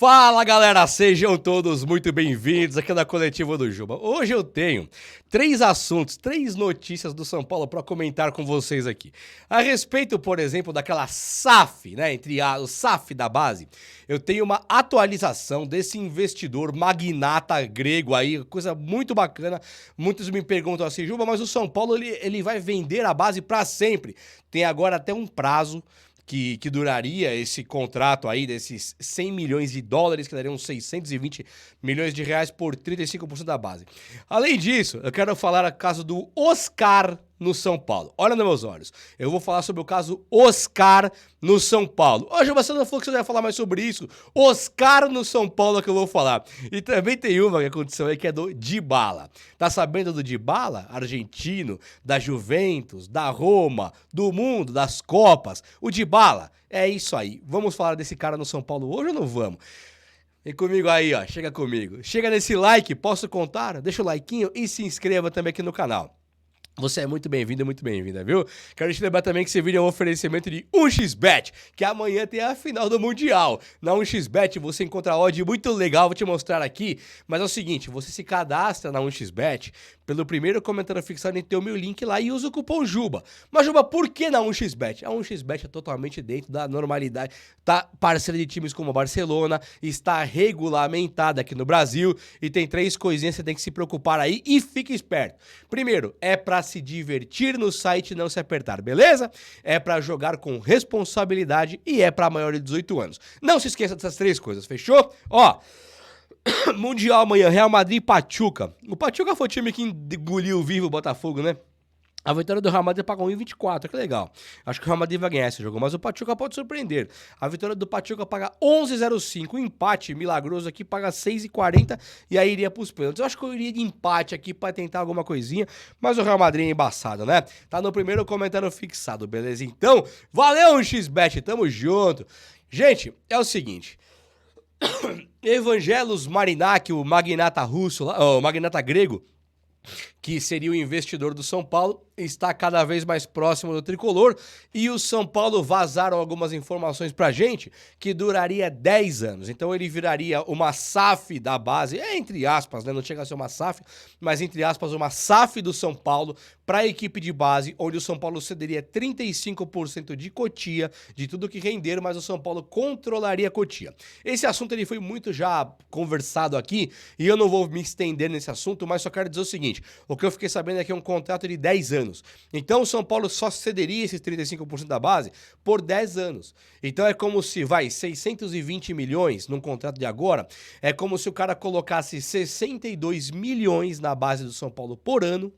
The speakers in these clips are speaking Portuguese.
Fala galera, sejam todos muito bem-vindos aqui na Coletiva do Juba. Hoje eu tenho três assuntos, três notícias do São Paulo para comentar com vocês aqui. A respeito, por exemplo, daquela SAF, né, o SAF da base, eu tenho uma atualização desse investidor magnata grego aí, coisa muito bacana. Muitos me perguntam assim, Juba, mas o São Paulo ele vai vender a base para sempre. Tem agora até um prazo que duraria esse contrato aí desses 100 milhões de dólares, que dariam 620 milhões de reais por 35% da base. Além disso, eu quero falar o caso do Oscar no São Paulo. Olha nos meus olhos. Eu vou falar sobre o caso Oscar no São Paulo. Hoje você não falou que você ia falar mais sobre isso. Oscar no São Paulo que eu vou falar. E também tem uma que aconteceu aí que é do Dybala. Tá sabendo do Dybala? Argentino, da Juventus, da Roma, do mundo, das Copas. O Dybala, é isso aí. Vamos falar desse cara no São Paulo hoje ou não vamos? Vem comigo aí, ó. Chega comigo. Chega nesse like, posso contar? Deixa o likeinho e se inscreva também aqui no canal. Você é muito bem-vindo e muito bem-vinda, viu? Quero te lembrar também que esse vídeo é um oferecimento de 1xBet, que amanhã tem a final do Mundial. Na 1xBet você encontra odd muito legal, vou te mostrar aqui. Mas é o seguinte, você se cadastra na 1xBet pelo primeiro comentário fixado em ter o meu link lá e usa o cupom JUBA. Mas JUBA, por que na 1xBet? A 1xBet é totalmente dentro da normalidade, tá parceira de times como o Barcelona, está regulamentada aqui no Brasil e tem três coisinhas que você tem que se preocupar aí e fique esperto. Primeiro, é pra se divertir no site e não se apertar, beleza? É pra jogar com responsabilidade e é pra maior de 18 anos. Não se esqueça dessas três coisas, fechou? Ó, Mundial amanhã, Real Madrid e Pachuca. O Pachuca foi o time que engoliu vivo o Botafogo, né? A vitória do Real Madrid paga 1,24, que legal. Acho que o Real Madrid vai ganhar esse jogo, mas o Pachuca pode surpreender. A vitória do Pachuca paga 11,05, o empate milagroso aqui paga 6,40 e aí iria pros pênaltis. Eu acho que eu iria de empate aqui pra tentar alguma coisinha, mas o Real Madrid é embaçado, né? Tá no primeiro comentário fixado, beleza? Então, valeu, XBet, tamo junto. Gente, é o seguinte... Evangelos Marinak, o magnata russo, o magnata grego, que seria o investidor do São Paulo, está cada vez mais próximo do tricolor e o São Paulo vazaram algumas informações pra gente que duraria 10 anos. Então ele viraria uma SAF da base, entre aspas, né? Não chega a ser uma SAF, mas entre aspas, uma SAF do São Paulo para a equipe de base, onde o São Paulo cederia 35% de Cotia, de tudo que render, mas o São Paulo controlaria a Cotia. Esse assunto ele foi muito já conversado aqui e eu não vou me estender nesse assunto, mas só quero dizer o seguinte, o que eu fiquei sabendo é que é um contrato de 10 anos. Então o São Paulo só cederia esses 35% da base por 10 anos. Então é como se, 620 milhões num contrato de agora, é como se o cara colocasse 62 milhões na base do São Paulo por ano,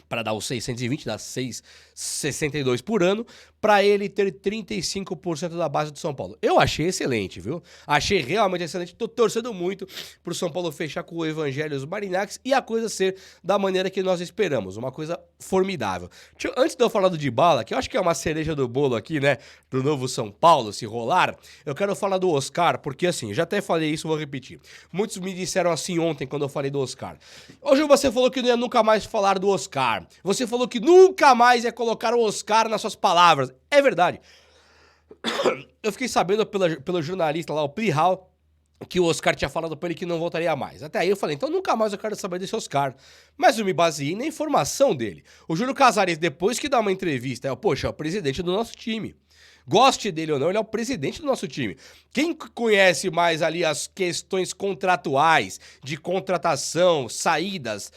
para dar os 620, dá 662 por ano, para ele ter 35% da base do São Paulo. Eu achei excelente, viu? Achei realmente excelente. Tô torcendo muito pro São Paulo fechar com o Evangelos Marinak e a coisa ser da maneira que nós esperamos. Uma coisa formidável. Antes de eu falar do Dybala, que eu acho que é uma cereja do bolo aqui, né? Do novo São Paulo, se rolar, eu quero falar do Oscar, porque assim, já até falei isso, vou repetir. Muitos me disseram assim ontem, quando eu falei do Oscar. Hoje você falou que não ia nunca mais falar do Oscar. Você falou que nunca mais ia colocar o Oscar nas suas palavras. É verdade. Eu fiquei sabendo pelo jornalista lá, o Plihal, que o Oscar tinha falado pra ele que não voltaria mais. Até aí eu falei, então nunca mais eu quero saber desse Oscar. Mas eu me baseei na informação dele. O Júlio Casares, depois que dá uma entrevista, poxa, é o presidente do nosso time. Goste dele ou não, ele é o presidente do nosso time. Quem conhece mais ali as questões contratuais, de contratação, saídas,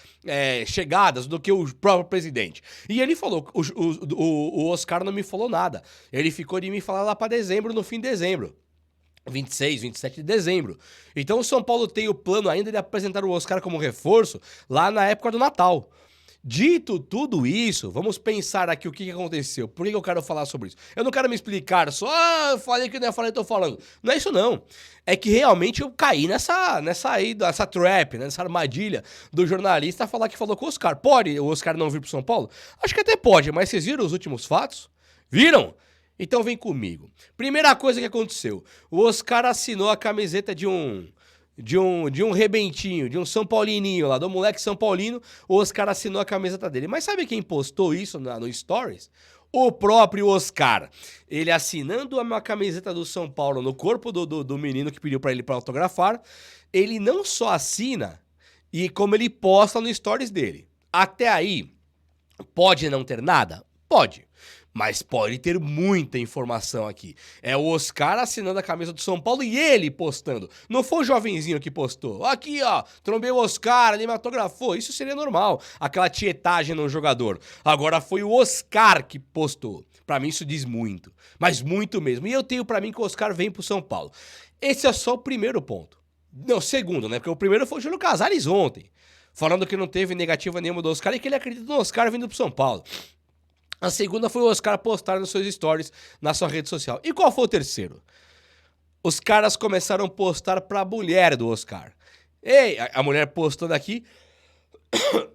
chegadas, do que o próprio presidente? E ele falou, o Oscar não me falou nada. Ele ficou de me falar lá pra dezembro, no fim de dezembro. 26, 27 de dezembro. Então o São Paulo tem o plano ainda de apresentar o Oscar como reforço lá na época do Natal. Dito tudo isso, vamos pensar aqui o que aconteceu. Por que eu quero falar sobre isso? Eu não quero me explicar só, eu falei que não falei, tô falando. Não é isso não. É que realmente eu caí nessa trap, nessa armadilha do jornalista falar que falou com o Oscar. Pode o Oscar não vir pro São Paulo? Acho que até pode, mas vocês viram os últimos fatos? Viram? Então vem comigo. Primeira coisa que aconteceu. O Oscar assinou a camiseta de um rebentinho, de um São Paulininho lá, do moleque São Paulino, o Oscar assinou a camiseta dele. Mas sabe quem postou isso no Stories? O próprio Oscar, ele assinando uma camiseta do São Paulo no corpo do menino que pediu pra ele pra autografar, ele não só assina, e como ele posta no stories dele. Até aí, pode não ter nada? Pode. Mas pode ter muita informação aqui. É o Oscar assinando a camisa do São Paulo e ele postando. Não foi o jovenzinho que postou. Aqui, ó, trombei o Oscar, ele me autografou. Isso seria normal, aquela tietagem no jogador. Agora foi o Oscar que postou. Pra mim isso diz muito, mas muito mesmo. E eu tenho pra mim que o Oscar vem pro São Paulo. Esse é só o primeiro ponto. Não, segundo, né? Porque o primeiro foi o Júlio Casares ontem, falando que não teve negativa nenhuma do Oscar e que ele acredita no Oscar vindo pro São Paulo. A segunda foi o Oscar postar nos seus stories na sua rede social. E qual foi o terceiro? Os caras começaram a postar pra mulher do Oscar. Ei, a mulher postando aqui,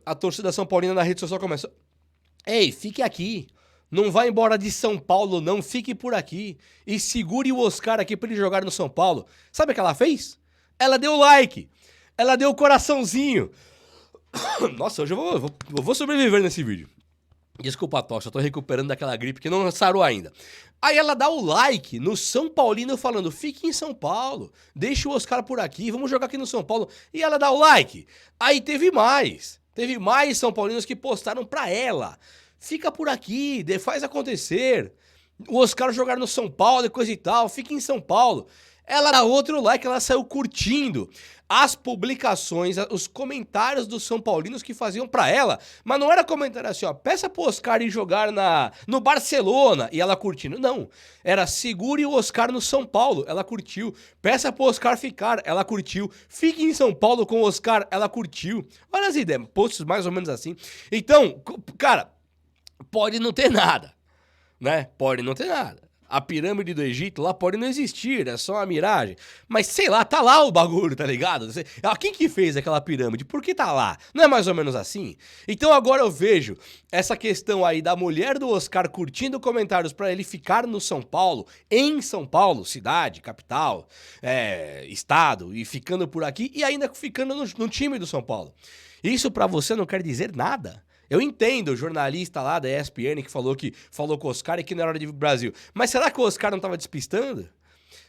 a torcida São Paulina na rede social começou. Ei, fique aqui. Não vá embora de São Paulo, não. Fique por aqui. E segure o Oscar aqui pra ele jogar no São Paulo. Sabe o que ela fez? Ela deu like. Ela deu coraçãozinho. Nossa, hoje eu vou sobreviver nesse vídeo. Desculpa a tosse, eu tô recuperando daquela gripe que não sarou ainda. Aí ela dá o like no São Paulino falando, fique em São Paulo, deixa o Oscar por aqui, vamos jogar aqui no São Paulo. E ela dá o like. Aí teve mais São Paulinos que postaram pra ela. Fica por aqui, faz acontecer. O Oscar jogar no São Paulo e coisa e tal, fica em São Paulo. Ela dá outro like, ela saiu curtindo as publicações, os comentários dos São Paulinos que faziam pra ela. Mas não era comentário assim, ó, peça pro Oscar ir jogar no Barcelona e ela curtindo. Não, era segure o Oscar no São Paulo, ela curtiu. Peça pro Oscar ficar, ela curtiu. Fique em São Paulo com o Oscar, ela curtiu. Olha as ideias, posts mais ou menos assim. Então, cara, pode não ter nada, né? Pode não ter nada. A pirâmide do Egito lá pode não existir, é só uma miragem. Mas sei lá, tá lá o bagulho, tá ligado? Quem que fez aquela pirâmide? Por que tá lá? Não é mais ou menos assim? Então agora eu vejo essa questão aí da mulher do Oscar curtindo comentários pra ele ficar no São Paulo, em São Paulo, cidade, capital, estado, e ficando por aqui, e ainda ficando no time do São Paulo. Isso pra você não quer dizer nada? Eu entendo o jornalista lá da ESPN que falou com o Oscar e que não era hora de vir pro Brasil. Mas será que o Oscar não estava despistando?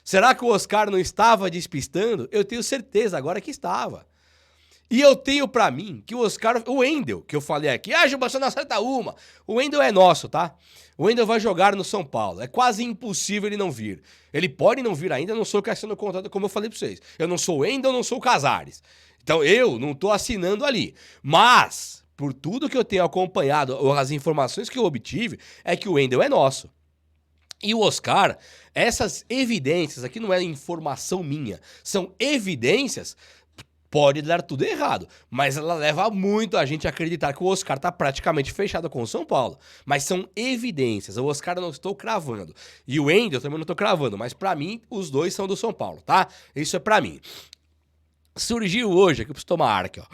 Será que o Oscar não estava despistando? Eu tenho certeza agora que estava. E eu tenho pra mim que o Oscar... O Wendel, que eu falei aqui... Juba, você não acerta uma. O Wendel é nosso, tá? O Wendel vai jogar no São Paulo. É quase impossível ele não vir. Ele pode não vir ainda, eu não sou o que assina o contrato, como eu falei pra vocês. Eu não sou o Wendel, eu não sou o Casares. Então eu não tô assinando ali. Mas... por tudo que eu tenho acompanhado, as informações que eu obtive, é que o Wendel é nosso. E o Oscar, essas evidências, aqui não é informação minha, são evidências, pode dar tudo errado, mas ela leva muito a gente a acreditar que o Oscar tá praticamente fechado com o São Paulo. Mas são evidências, o Oscar eu não estou cravando. E o Wendel também não estou cravando, mas pra mim, os dois são do São Paulo, tá? Isso é pra mim. Surgiu hoje, aqui eu preciso tomar ar aqui, ó.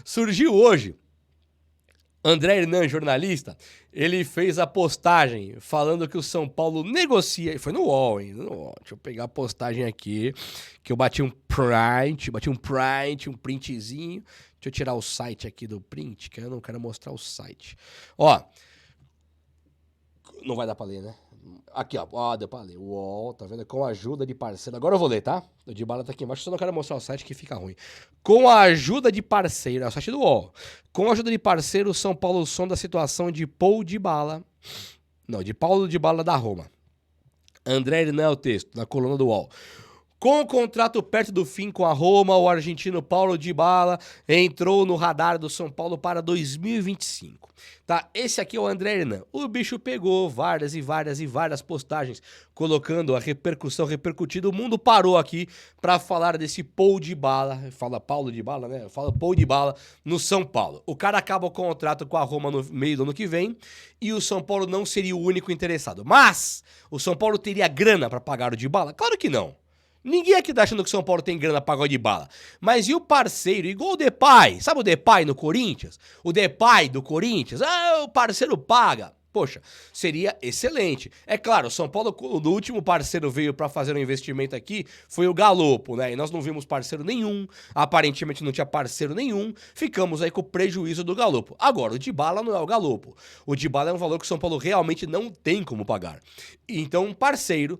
Surgiu hoje, André Hernan, jornalista, ele fez a postagem falando que o São Paulo negocia, e foi no UOL, hein? Deixa eu pegar a postagem aqui, que eu bati um printzinho, deixa eu tirar o site aqui do print, que eu não quero mostrar o site. Ó, não vai dar pra ler, né? Aqui, ó, deu pra ler. UOL, tá vendo? Com a ajuda de parceiro. Agora eu vou ler, tá? O Dybala tá aqui embaixo, só não quero mostrar o site que fica ruim. Com a ajuda de parceiro, é o site do UOL. Com a ajuda de parceiro, o São Paulo sonda a situação de Paul Dybala. Não, de Paulo Dybala da Roma. André Hernan é o texto, na coluna do UOL. Com o contrato perto do fim com a Roma, o argentino Paulo Dybala entrou no radar do São Paulo para 2025. Tá, esse aqui é o André Hernan. O bicho pegou várias postagens, colocando a repercussão, repercutindo. O mundo parou aqui para falar desse Paul Dybala. Fala Paulo Dybala, né? Fala Paul Dybala no São Paulo. O cara acaba o contrato com a Roma no meio do ano que vem e o São Paulo não seria o único interessado. Mas o São Paulo teria grana para pagar o Dybala? Claro que não. Ninguém aqui tá achando que o São Paulo tem grana pra pagar de bala. Mas e o parceiro? Igual o Depay. Sabe o Depay no Corinthians? O Depay do Corinthians? Ah, o parceiro paga. Poxa, seria excelente. É claro, o São Paulo, o último parceiro veio para fazer um investimento aqui, foi o Galopo, né? E nós não vimos parceiro nenhum, aparentemente não tinha parceiro nenhum, ficamos aí com o prejuízo do Galopo. Agora, o Dybala não é o Galopo. O Dybala é um valor que o São Paulo realmente não tem como pagar. Então, um parceiro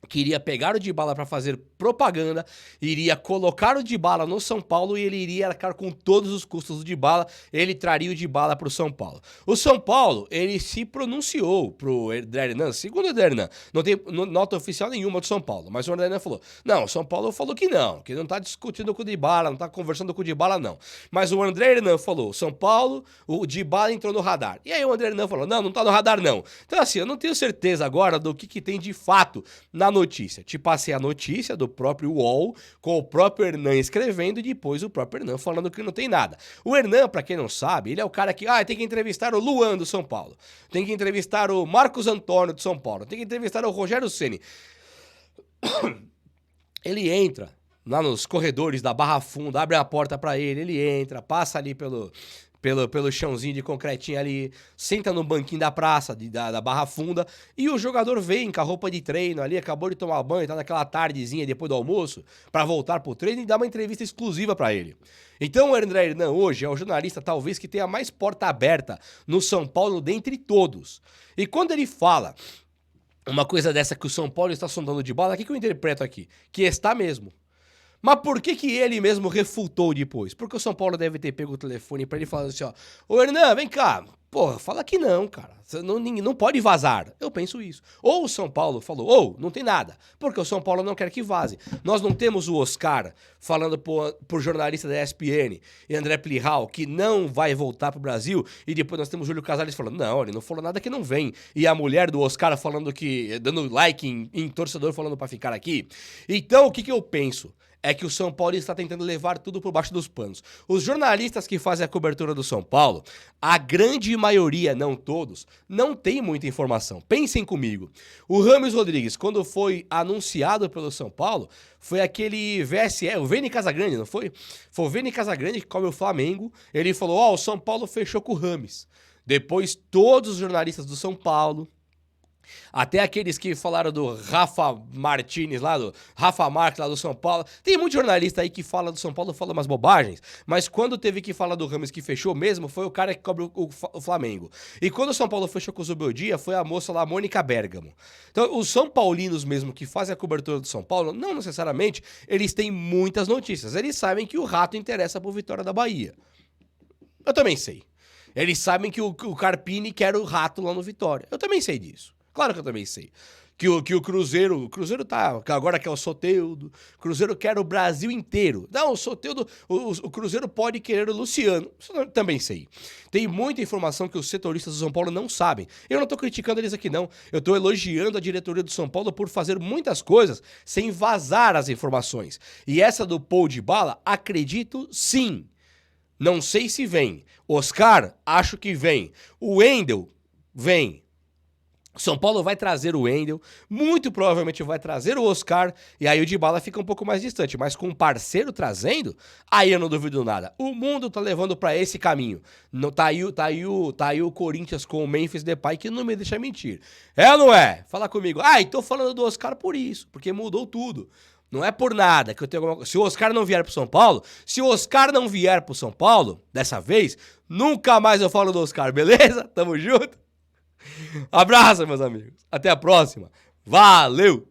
queria pegar o Dybala para fazer propaganda, iria colocar o Dybala no São Paulo e ele iria arcar com todos os custos do Dybala, ele traria o Dybala para o São Paulo. O São Paulo, ele se pronunciou pro Hernan, segundo o Hernan, não tem nota oficial nenhuma do São Paulo, mas o Hernan falou, não, o São Paulo falou que não tá discutindo com o Dybala, não tá conversando com o Dybala não. Mas o André Hernan falou, São Paulo, o Dybala entrou no radar. E aí o André Hernan falou, não tá no radar não. Então assim, eu não tenho certeza agora do que tem de fato na notícia. Te passei a notícia do próprio UOL, com o próprio Hernan escrevendo e depois o próprio Hernan falando que não tem nada. O Hernan, pra quem não sabe, ele é o cara que, tem que entrevistar o Luan do São Paulo, tem que entrevistar o Marcos Antônio do São Paulo, tem que entrevistar o Rogério Ceni. Ele entra lá nos corredores da Barra Funda, abre a porta pra ele entra, passa ali pelo chãozinho de concretinho ali, senta no banquinho da praça, da Barra Funda, e o jogador vem com a roupa de treino ali, acabou de tomar banho, tá naquela tardezinha depois do almoço, pra voltar pro treino e dar uma entrevista exclusiva pra ele. Então o André Hernan hoje é o jornalista talvez que tenha mais porta aberta no São Paulo dentre todos. E quando ele fala uma coisa dessa que o São Paulo está sondando o Dybala, o que eu interpreto aqui? Que está mesmo. Mas por que ele mesmo refutou depois? Porque o São Paulo deve ter pego o telefone pra ele falando assim, ó, ô Hernan, vem cá, porra, fala que não, cara, você não pode vazar. Eu penso isso. Ou o São Paulo falou, não tem nada, porque o São Paulo não quer que vaze. Nós não temos o Oscar falando por jornalista da ESPN e André Plihal que não vai voltar pro Brasil, e depois nós temos o Júlio Casares falando, não, ele não falou nada que não vem. E a mulher do Oscar falando que, dando like em torcedor falando pra ficar aqui. Então, o que eu penso? É que o São Paulo está tentando levar tudo por baixo dos panos. Os jornalistas que fazem a cobertura do São Paulo, a grande maioria, não todos, não tem muita informação. Pensem comigo. O Rames Rodrigues, quando foi anunciado pelo São Paulo, foi aquele VSE, o Vene Casagrande, não foi? Foi o Vene Casagrande que cobre o Flamengo. Ele falou, o São Paulo fechou com o Rames. Depois, todos os jornalistas do São Paulo, até aqueles que falaram do Rafa Martins lá, do Rafa Marques lá do São Paulo. Tem muito jornalista aí que fala do São Paulo, fala umas bobagens, mas quando teve que falar do Rames que fechou mesmo, foi o cara que cobre o Flamengo. E quando o São Paulo fechou com o Zubeldia, foi a moça lá, Mônica Bergamo. Então, os São Paulinos mesmo que fazem a cobertura do São Paulo, não necessariamente, eles têm muitas notícias. Eles sabem que o Rato interessa pro Vitória da Bahia. Eu também sei. Eles sabem que o Carpini quer o Rato lá no Vitória. Eu também sei disso. Claro que eu também sei. Que o Cruzeiro tá, agora quer o Soteldo, o Cruzeiro quer o Brasil inteiro. Não, o Soteldo, o Cruzeiro pode querer o Luciano, isso eu também sei. Tem muita informação que os setoristas do São Paulo não sabem. Eu não tô criticando eles aqui não, eu tô elogiando a diretoria do São Paulo por fazer muitas coisas sem vazar as informações. E essa do Paul Dybala, acredito sim. Não sei se vem. Oscar, acho que vem. O Wendel, vem. São Paulo vai trazer o Wendel, muito provavelmente vai trazer o Oscar, e aí o Dybala fica um pouco mais distante, mas com um parceiro trazendo, aí eu não duvido nada. O mundo tá levando pra esse caminho. Tá aí o Corinthians com o Memphis Depay, que não me deixa mentir. É ou não é? Fala comigo. E tô falando do Oscar por isso, porque mudou tudo. Não é por nada que eu tenho alguma coisa. Se o Oscar não vier pro São Paulo, dessa vez, nunca mais eu falo do Oscar, beleza? Tamo junto? Abraço, meus amigos. Até a próxima. Valeu!